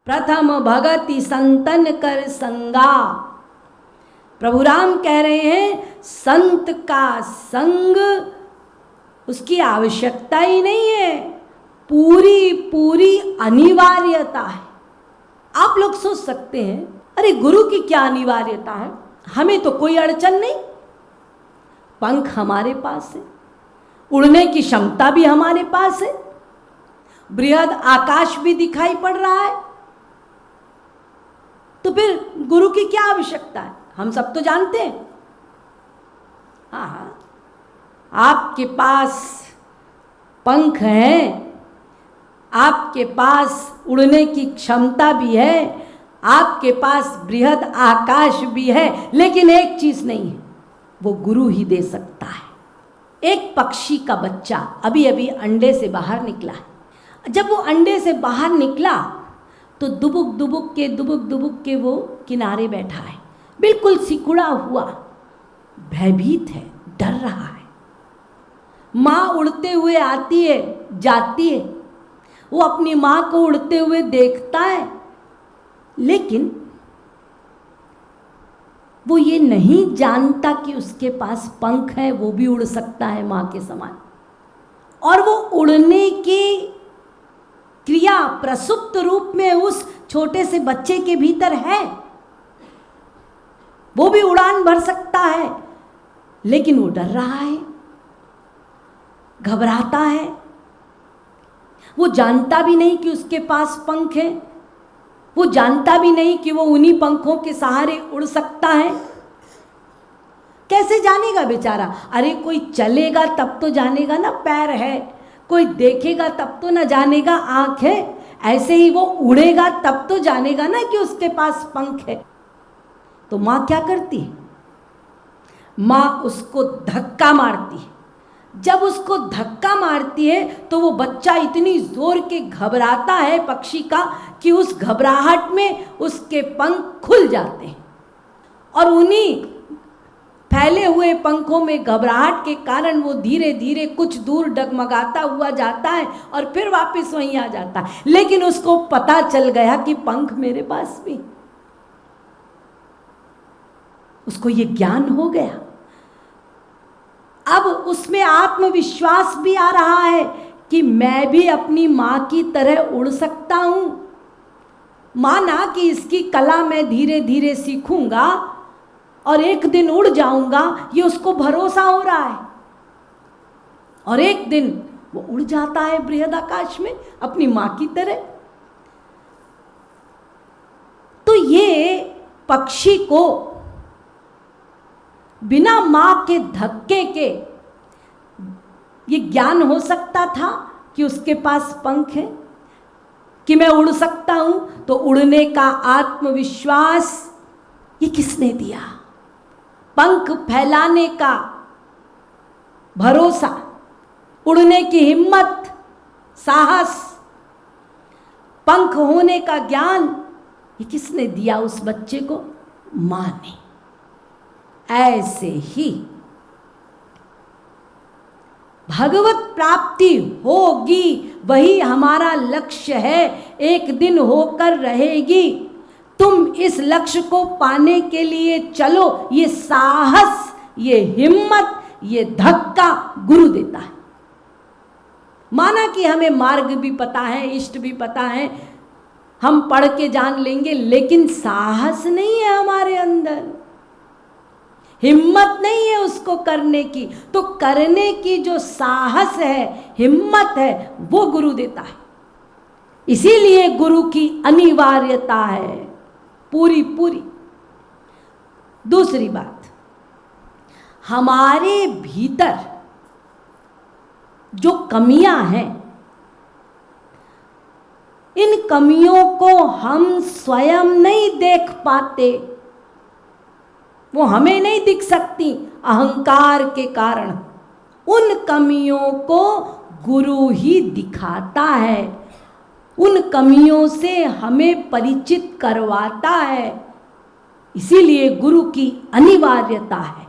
प्रथम भगति संतन कर संगा। प्रभु राम कह रहे हैं संत का संग उसकी आवश्यकता ही नहीं है, पूरी पूरी अनिवार्यता है। आप लोग सोच सकते हैं अरे गुरु की क्या अनिवार्यता है, हमें तो कोई अड़चन नहीं, पंख हमारे पास है, उड़ने की क्षमता भी हमारे पास है, बृहद आकाश भी दिखाई पड़ रहा है, तो फिर गुरु की क्या आवश्यकता है, हम सब तो जानते हैं। हाँ, आपके पास पंख हैं, आपके पास उड़ने की क्षमता भी है, आपके पास बृहद आकाश भी है, लेकिन एक चीज नहीं है, वो गुरु ही दे सकता है। एक पक्षी का बच्चा अभी अभी अंडे से बाहर निकला है। जब वो अंडे से बाहर निकला तो दुबुक दुबुक के वो किनारे बैठा है, बिल्कुल सिकुड़ा हुआ, भयभीत है, डर रहा है। माँ उड़ते हुए आती है, जाती है, वो अपनी माँ को उड़ते हुए देखता है, लेकिन वो ये नहीं जानता कि उसके पास पंख है, वो भी उड़ सकता है माँ के समान। और वो उड़ने की क्रिया प्रसुप्त रूप में उस छोटे से बच्चे के भीतर है, वो भी उड़ान भर सकता है, लेकिन वो डर रहा है, घबराता है, वो जानता भी नहीं कि उसके पास पंख है, वो जानता भी नहीं कि वो उन्हीं पंखों के सहारे उड़ सकता है। कैसे जानेगा बेचारा? अरे कोई चलेगा तब तो जानेगा ना पैर है, कोई देखेगा तब तो ना जानेगा आंख है, ऐसे ही वो उड़ेगा तब तो जानेगा ना कि उसके पास पंख है। तो माँ क्या करती है? माँ उसको धक्का मारती है। जब उसको धक्का मारती है तो वो बच्चा इतनी जोर के घबराता है पक्षी का कि उस घबराहट में उसके पंख खुल जाते हैं, और उन्हीं फैले हुए पंखों में घबराहट के कारण वो धीरे धीरे कुछ दूर डगमगाता हुआ जाता है और फिर वापस वहीं आ जाता है। लेकिन उसको पता चल गया कि पंख मेरे पास भी, उसको ये ज्ञान हो गया। अब उसमें आत्मविश्वास भी आ रहा है कि मैं भी अपनी माँ की तरह उड़ सकता हूँ। माना कि इसकी कला मैं धीरे धीरे सीखूंगा और एक दिन उड़ जाऊंगा, ये उसको भरोसा हो रहा है, और एक दिन वो उड़ जाता है बृहद आकाश में अपनी माँ की तरह। तो ये पक्षी को बिना माँ के धक्के के ये ज्ञान हो सकता था कि उसके पास पंख है, कि मैं उड़ सकता हूं। तो उड़ने का आत्मविश्वास ये किसने दिया? पंख फैलाने का भरोसा, उड़ने की हिम्मत, साहस, पंख होने का ज्ञान, ये किसने दिया उस बच्चे को? माँ ने। ऐसे ही भगवत प्राप्ति होगी, वही हमारा लक्ष्य है, एक दिन होकर रहेगी। तुम इस लक्ष्य को पाने के लिए चलो, ये साहस, ये हिम्मत, ये धक्का गुरु देता है। माना कि हमें मार्ग भी पता है, इष्ट भी पता है, हम पढ़ के जान लेंगे, लेकिन साहस नहीं है हमारे अंदर, हिम्मत नहीं है उसको करने की। तो करने की जो साहस है, हिम्मत है, वो गुरु देता है। इसीलिए गुरु की अनिवार्यता है पूरी पूरी। दूसरी बात, हमारे भीतर जो कमियां हैं, इन कमियों को हम स्वयं नहीं देख पाते, वो हमें नहीं दिख सकती अहंकार के कारण। उन कमियों को गुरु ही दिखाता है, उन कमियों से हमें परिचित करवाता है। इसीलिए गुरु की अनिवार्यता है।